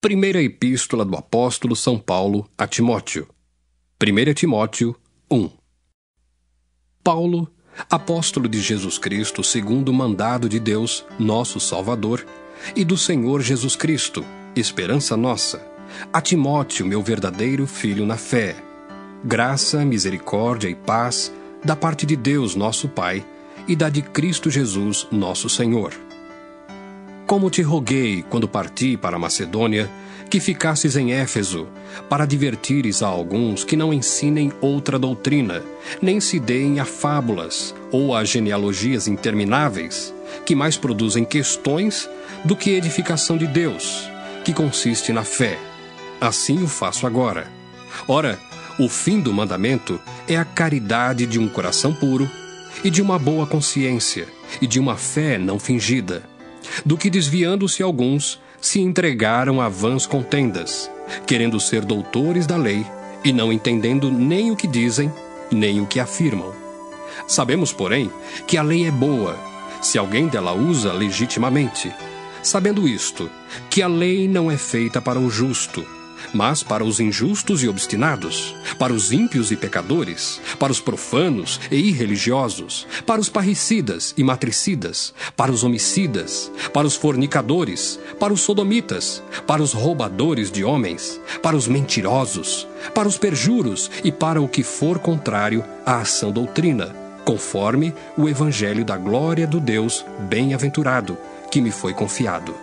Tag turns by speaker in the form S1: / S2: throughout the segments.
S1: Primeira Epístola do Apóstolo São Paulo a Timóteo. 1 Timóteo 1. Paulo, apóstolo de Jesus Cristo, segundo o mandado de Deus, nosso Salvador, e do Senhor Jesus Cristo, esperança nossa, a Timóteo, meu verdadeiro filho na fé. Graça, misericórdia e paz da parte de Deus, nosso Pai, e da de Cristo Jesus, nosso Senhor. Como te roguei, quando parti para a Macedônia, que ficasses em Éfeso, para advertires a alguns que não ensinem outra doutrina, nem se deem a fábulas ou a genealogias intermináveis, que mais produzem questões do que edificação de Deus, que consiste na fé. Assim o faço agora. Ora, o fim do mandamento é a caridade de um coração puro, e de uma boa consciência, e de uma fé não fingida, do que desviando-se alguns, se entregaram a vãs contendas, querendo ser doutores da lei, e não entendendo nem o que dizem, nem o que afirmam. Sabemos, porém, que a lei é boa, se alguém dela usa legitimamente, sabendo isto, que a lei não é feita para o justo, mas para os injustos e obstinados, para os ímpios e pecadores, para os profanos e irreligiosos, para os parricidas e matricidas, para os homicidas, para os fornicadores, para os sodomitas, para os roubadores de homens, para os mentirosos, para os perjuros e para o que for contrário à sã doutrina, conforme o evangelho da glória do Deus bem-aventurado, que me foi confiado.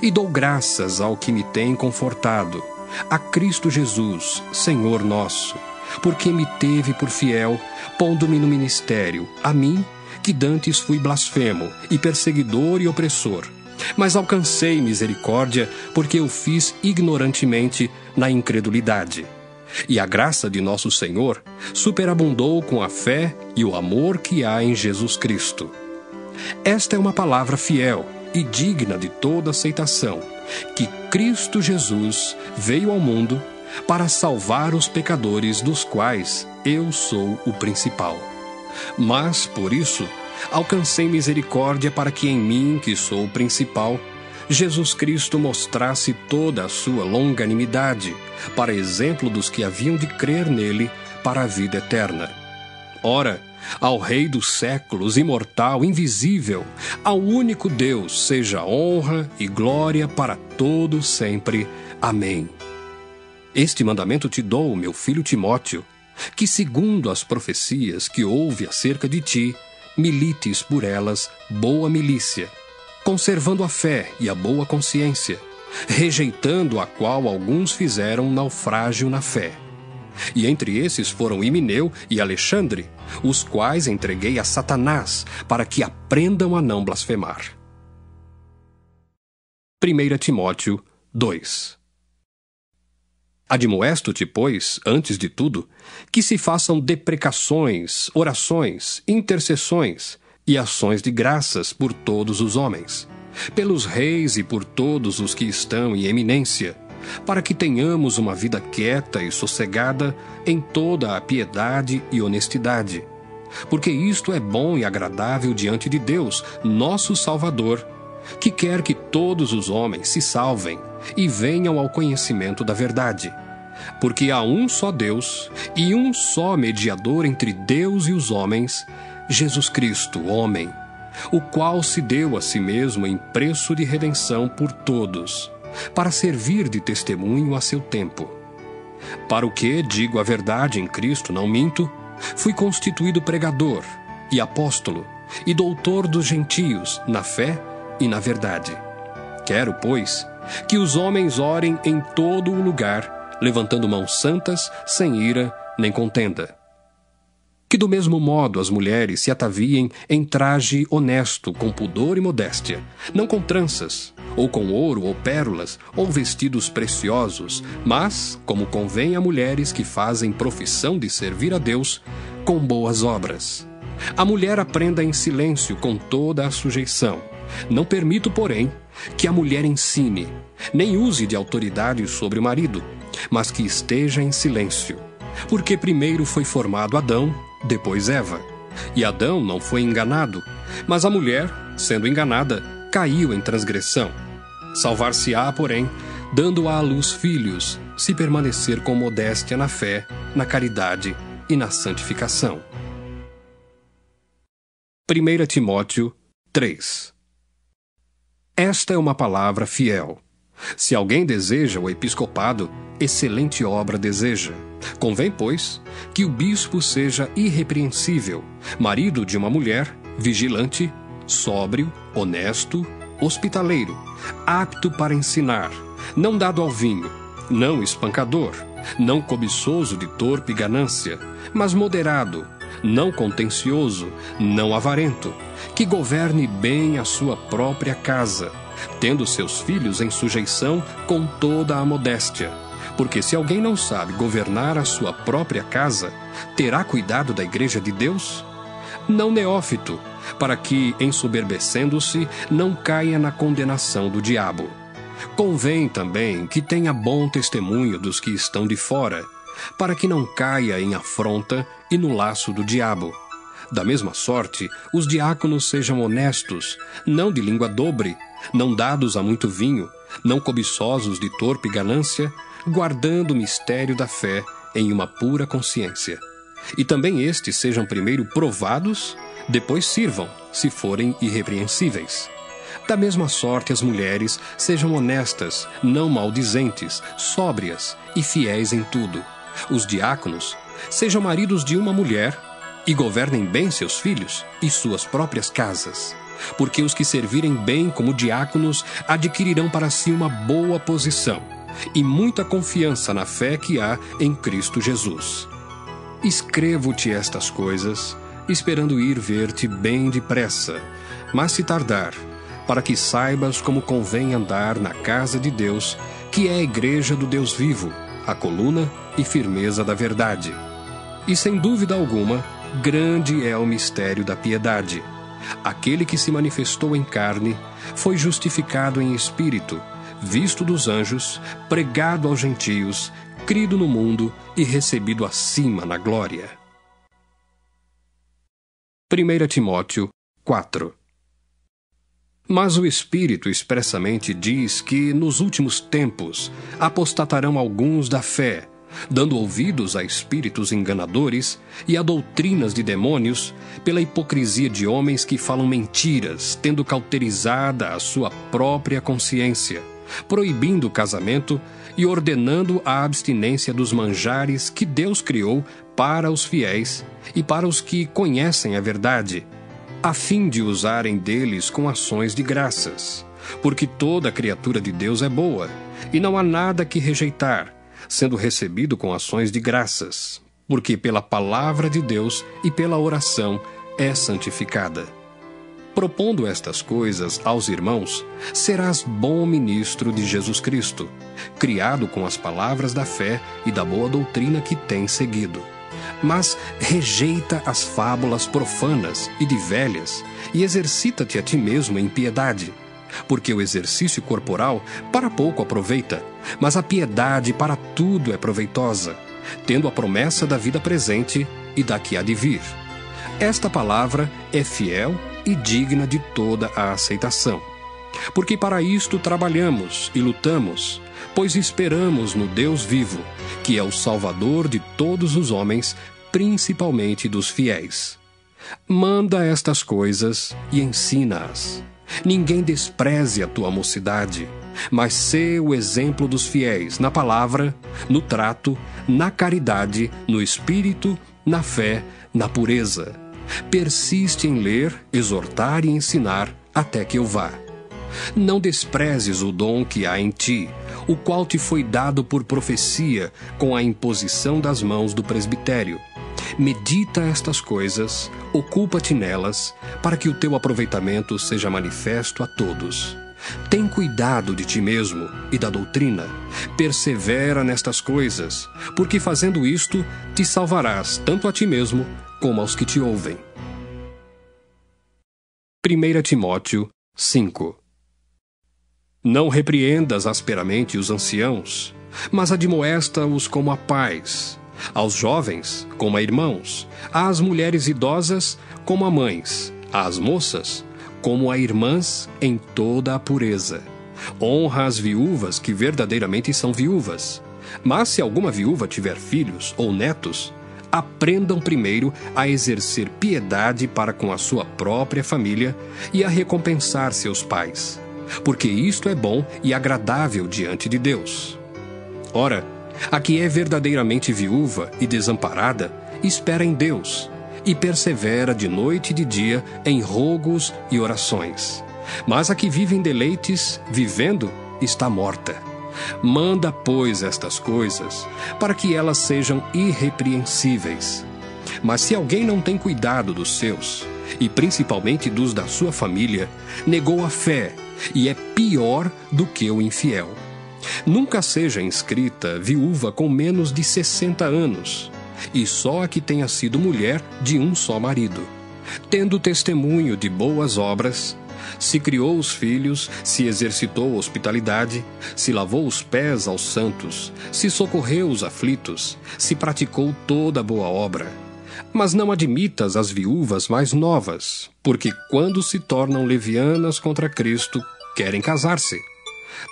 S1: E dou graças ao que me tem confortado, a Cristo Jesus, Senhor nosso, porque me teve por fiel, pondo-me no ministério, a mim, que dantes fui blasfemo, e perseguidor e opressor. Mas alcancei misericórdia, porque eu fiz ignorantemente na incredulidade. E a graça de nosso Senhor superabundou com a fé e o amor que há em Jesus Cristo. Esta é uma palavra fiel e digna de toda aceitação, que Cristo Jesus veio ao mundo para salvar os pecadores, dos quais eu sou o principal. Mas, por isso, alcancei misericórdia para que em mim, que sou o principal, Jesus Cristo mostrasse toda a sua longanimidade, para exemplo dos que haviam de crer nele para a vida eterna. Ora, ao Rei dos séculos, imortal, invisível, ao único Deus, seja honra e glória para todo sempre. Amém. Este mandamento te dou, meu filho Timóteo, que segundo as profecias que houve acerca de ti, milites por elas boa milícia, conservando a fé e a boa consciência, rejeitando a qual alguns fizeram naufrágio na fé. E entre esses foram Himeneu e Alexandre, os quais entreguei a Satanás, para que aprendam a não blasfemar. 1 Timóteo 2. Admoesto-te, pois, antes de tudo, que se façam deprecações, orações, intercessões e ações de graças por todos os homens, pelos reis e por todos os que estão em eminência, para que tenhamos uma vida quieta e sossegada em toda a piedade e honestidade. Porque isto é bom e agradável diante de Deus, nosso Salvador, que quer que todos os homens se salvem e venham ao conhecimento da verdade. Porque há um só Deus e um só mediador entre Deus e os homens, Jesus Cristo, homem, o qual se deu a si mesmo em preço de redenção por todos, para servir de testemunho a seu tempo. Para o que, digo a verdade em Cristo, não minto, fui constituído pregador e apóstolo e doutor dos gentios na fé e na verdade. Quero, pois, que os homens orem em todo o lugar, levantando mãos santas, sem ira nem contenda. Que do mesmo modo as mulheres se ataviem em traje honesto, com pudor e modéstia, não com tranças, ou com ouro ou pérolas, ou vestidos preciosos, mas, como convém a mulheres que fazem profissão de servir a Deus, com boas obras. A mulher aprenda em silêncio com toda a sujeição. Não permito, porém, que a mulher ensine, nem use de autoridade sobre o marido, mas que esteja em silêncio. Porque primeiro foi formado Adão, depois Eva. E Adão não foi enganado, mas a mulher, sendo enganada, caiu em transgressão. Salvar-se-á, porém, dando à luz filhos, se permanecer com modéstia na fé, na caridade e na santificação. 1 Timóteo 3. Esta é uma palavra fiel. Se alguém deseja o episcopado, excelente obra deseja. Convém, pois, que o bispo seja irrepreensível, marido de uma mulher, vigilante, sóbrio, honesto, hospitaleiro, apto para ensinar, não dado ao vinho, não espancador, não cobiçoso de torpe ganância, mas moderado, não contencioso, não avarento, que governe bem a sua própria casa, tendo seus filhos em sujeição com toda a modéstia. Porque se alguém não sabe governar a sua própria casa, terá cuidado da igreja de Deus? Não neófito, para que, ensoberbecendo-se, não caia na condenação do diabo. Convém também que tenha bom testemunho dos que estão de fora, para que não caia em afronta e no laço do diabo. Da mesma sorte, os diáconos sejam honestos, não de língua dobre, não dados a muito vinho, não cobiçosos de torpe ganância, guardando o mistério da fé em uma pura consciência. E também estes sejam primeiro provados, depois sirvam, se forem irrepreensíveis. Da mesma sorte as mulheres sejam honestas, não maldizentes, sóbrias e fiéis em tudo. Os diáconos sejam maridos de uma mulher e governem bem seus filhos e suas próprias casas. Porque os que servirem bem como diáconos adquirirão para si uma boa posição e muita confiança na fé que há em Cristo Jesus. Escrevo-te estas coisas, esperando ir ver-te bem depressa, mas se tardar, para que saibas como convém andar na casa de Deus, que é a igreja do Deus vivo, a coluna e firmeza da verdade. E sem dúvida alguma, grande é o mistério da piedade. Aquele que se manifestou em carne foi justificado em espírito, visto dos anjos, pregado aos gentios, crido no mundo e recebido acima na glória. 1 Timóteo 4. Mas o Espírito expressamente diz que, nos últimos tempos, apostatarão alguns da fé, dando ouvidos a espíritos enganadores e a doutrinas de demônios, pela hipocrisia de homens que falam mentiras, tendo cauterizada a sua própria consciência, proibindo o casamento e ordenando a abstinência dos manjares que Deus criou para os fiéis e para os que conhecem a verdade, a fim de usarem deles com ações de graças. Porque toda criatura de Deus é boa, e não há nada que rejeitar, sendo recebido com ações de graças, porque pela palavra de Deus e pela oração é santificada. Propondo estas coisas aos irmãos, serás bom ministro de Jesus Cristo, criado com as palavras da fé e da boa doutrina que tens seguido. Mas rejeita as fábulas profanas e de velhas, e exercita-te a ti mesmo em piedade. Porque o exercício corporal para pouco aproveita, mas a piedade para tudo é proveitosa, tendo a promessa da vida presente e da que há de vir. Esta palavra é fiel e digna de toda a aceitação. Porque para isto trabalhamos e lutamos, pois esperamos no Deus vivo, que é o Salvador de todos os homens, principalmente dos fiéis. Manda estas coisas e ensina-as. Ninguém despreze a tua mocidade, mas sê o exemplo dos fiéis na palavra, no trato, na caridade, no espírito, na fé, na pureza. Persiste em ler, exortar e ensinar até que eu vá. Não desprezes o dom que há em ti, o qual te foi dado por profecia, com a imposição das mãos do presbitério. Medita estas coisas, ocupa-te nelas, para que o teu aproveitamento seja manifesto a todos. Tem cuidado de ti mesmo e da doutrina. Persevera nestas coisas, porque fazendo isto, te salvarás tanto a ti mesmo como aos que te ouvem. 1 Timóteo 5. Não repreendas asperamente os anciãos, mas admoesta-os como a pais, aos jovens como a irmãos, às mulheres idosas como a mães, às moças como a irmãs em toda a pureza. Honra as viúvas que verdadeiramente são viúvas. Mas se alguma viúva tiver filhos ou netos, aprendam primeiro a exercer piedade para com a sua própria família e a recompensar seus pais, porque isto é bom e agradável diante de Deus. Ora, a que é verdadeiramente viúva e desamparada, espera em Deus e persevera de noite e de dia em rogos e orações. Mas a que vive em deleites, vivendo, está morta. Manda, pois, estas coisas, para que elas sejam irrepreensíveis. Mas se alguém não tem cuidado dos seus, e principalmente dos da sua família, negou a fé, e é pior do que o infiel. Nunca seja inscrita viúva com menos de 60 anos, e só a que tenha sido mulher de um só marido, tendo testemunho de boas obras, se criou os filhos, se exercitou a hospitalidade, se lavou os pés aos santos, se socorreu os aflitos, se praticou toda boa obra. Mas não admitas as viúvas mais novas, porque quando se tornam levianas contra Cristo, querem casar-se,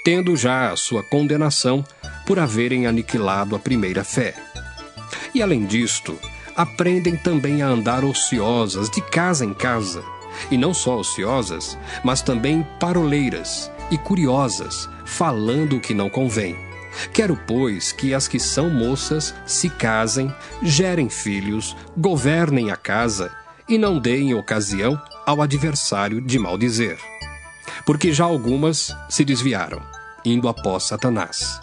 S1: tendo já a sua condenação por haverem aniquilado a primeira fé. E além disto, aprendem também a andar ociosas de casa em casa, e não só ociosas, mas também paroleiras e curiosas, falando o que não convém. Quero, pois, que as que são moças se casem, gerem filhos, governem a casa e não deem ocasião ao adversário de maldizer. Porque já algumas se desviaram, indo após Satanás.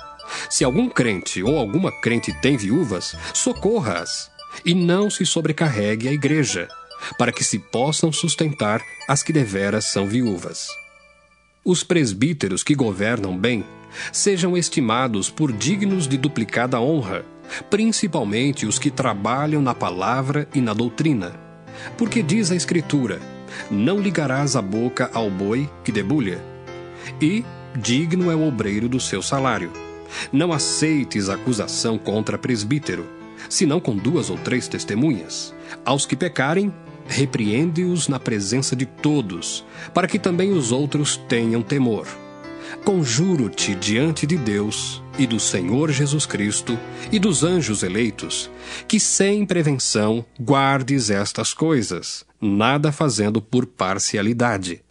S1: Se algum crente ou alguma crente tem viúvas, socorra-as, e não se sobrecarregue a igreja, para que se possam sustentar as que deveras são viúvas. Os presbíteros que governam bem sejam estimados por dignos de duplicada honra, principalmente os que trabalham na palavra e na doutrina. Porque diz a Escritura: não ligarás a boca ao boi que debulha, e digno é o obreiro do seu salário. Não aceites acusação contra presbítero, senão com 2 ou 3 testemunhas. Aos que pecarem, repreende-os na presença de todos, para que também os outros tenham temor. Conjuro-te diante de Deus e do Senhor Jesus Cristo e dos anjos eleitos, que sem prevenção guardes estas coisas, nada fazendo por parcialidade.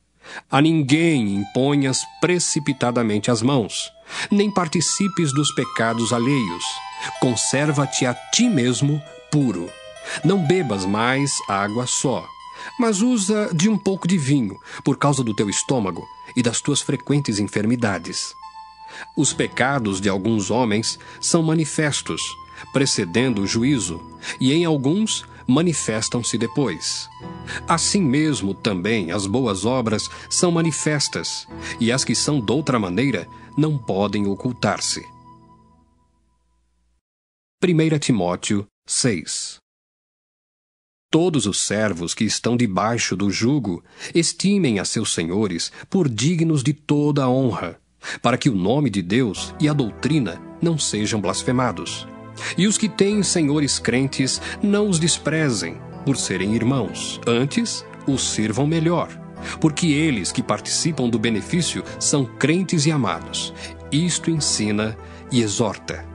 S1: A ninguém imponhas precipitadamente as mãos, nem participes dos pecados alheios. Conserva-te a ti mesmo puro. Não bebas mais água só, mas usa de um pouco de vinho, por causa do teu estômago e das tuas frequentes enfermidades. Os pecados de alguns homens são manifestos, precedendo o juízo, e em alguns manifestam-se depois. Assim mesmo também as boas obras são manifestas, e as que são doutra maneira não podem ocultar-se. 1 Timóteo 6. Todos os servos que estão debaixo do jugo estimem a seus senhores por dignos de toda a honra, para que o nome de Deus e a doutrina não sejam blasfemados. E os que têm senhores crentes não os desprezem, por serem irmãos, antes os sirvam melhor, porque eles que participam do benefício são crentes e amados. Isto ensina e exorta.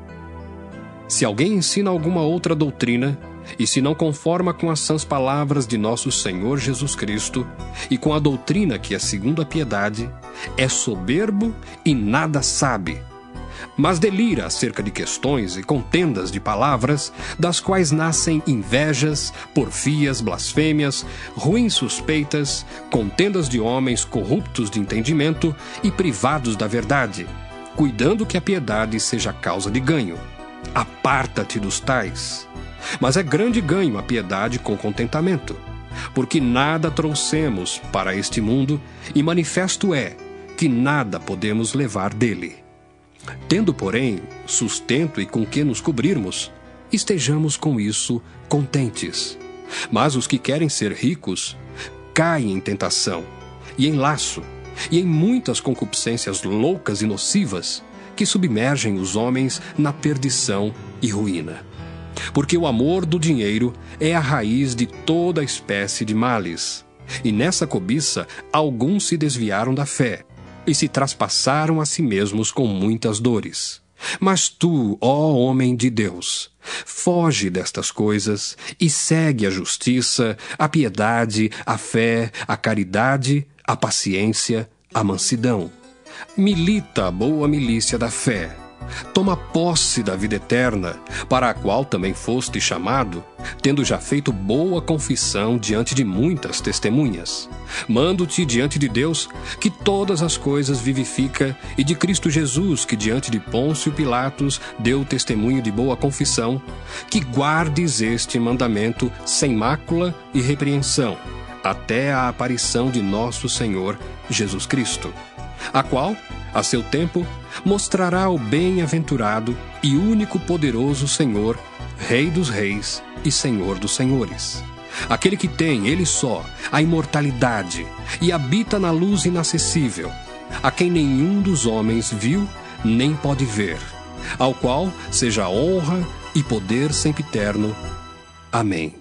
S1: Se alguém ensina alguma outra doutrina, e se não conforma com as sãs palavras de nosso Senhor Jesus Cristo, e com a doutrina que é segundo a piedade, é soberbo e nada sabe, mas delira acerca de questões e contendas de palavras, das quais nascem invejas, porfias, blasfêmias, ruins suspeitas, contendas de homens corruptos de entendimento e privados da verdade, cuidando que a piedade seja causa de ganho. Aparta-te dos tais. Mas é grande ganho a piedade com contentamento, porque nada trouxemos para este mundo, e manifesto é que nada podemos levar dele. Tendo, porém, sustento e com que nos cobrirmos, estejamos com isso contentes. Mas os que querem ser ricos caem em tentação, e em laço, e em muitas concupiscências loucas e nocivas, que submergem os homens na perdição e ruína. Porque o amor do dinheiro é a raiz de toda espécie de males. E nessa cobiça alguns se desviaram da fé e se traspassaram a si mesmos com muitas dores. Mas tu, ó homem de Deus, foge destas coisas e segue a justiça, a piedade, a fé, a caridade, a paciência, a mansidão. Milita a boa milícia da fé. Toma posse da vida eterna, para a qual também foste chamado, tendo já feito boa confissão diante de muitas testemunhas. Mando-te diante de Deus, que todas as coisas vivifica, e de Cristo Jesus, que diante de Pôncio Pilatos deu testemunho de boa confissão, que guardes este mandamento sem mácula e repreensão, até a aparição de nosso Senhor Jesus Cristo, a qual, a seu tempo, mostrará o bem-aventurado e único poderoso Senhor, Rei dos reis e Senhor dos senhores. Aquele que tem, ele só, a imortalidade e habita na luz inacessível, a quem nenhum dos homens viu nem pode ver, ao qual seja honra e poder sempiterno. Amém.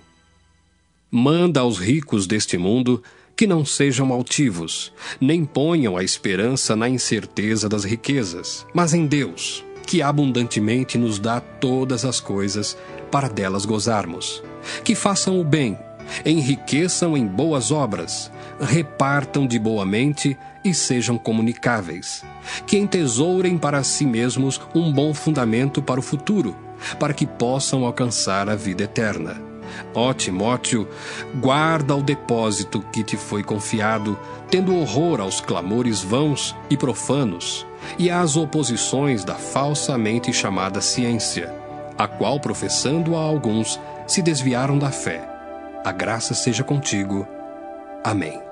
S1: Manda aos ricos deste mundo que não sejam altivos, nem ponham a esperança na incerteza das riquezas, mas em Deus, que abundantemente nos dá todas as coisas para delas gozarmos. Que façam o bem, enriqueçam em boas obras, repartam de boa mente e sejam comunicáveis. Que entesourem para si mesmos um bom fundamento para o futuro, para que possam alcançar a vida eterna. Ó Timóteo, guarda o depósito que te foi confiado, tendo horror aos clamores vãos e profanos, e às oposições da falsamente chamada ciência, a qual, professando a alguns, se desviaram da fé. A graça seja contigo. Amém.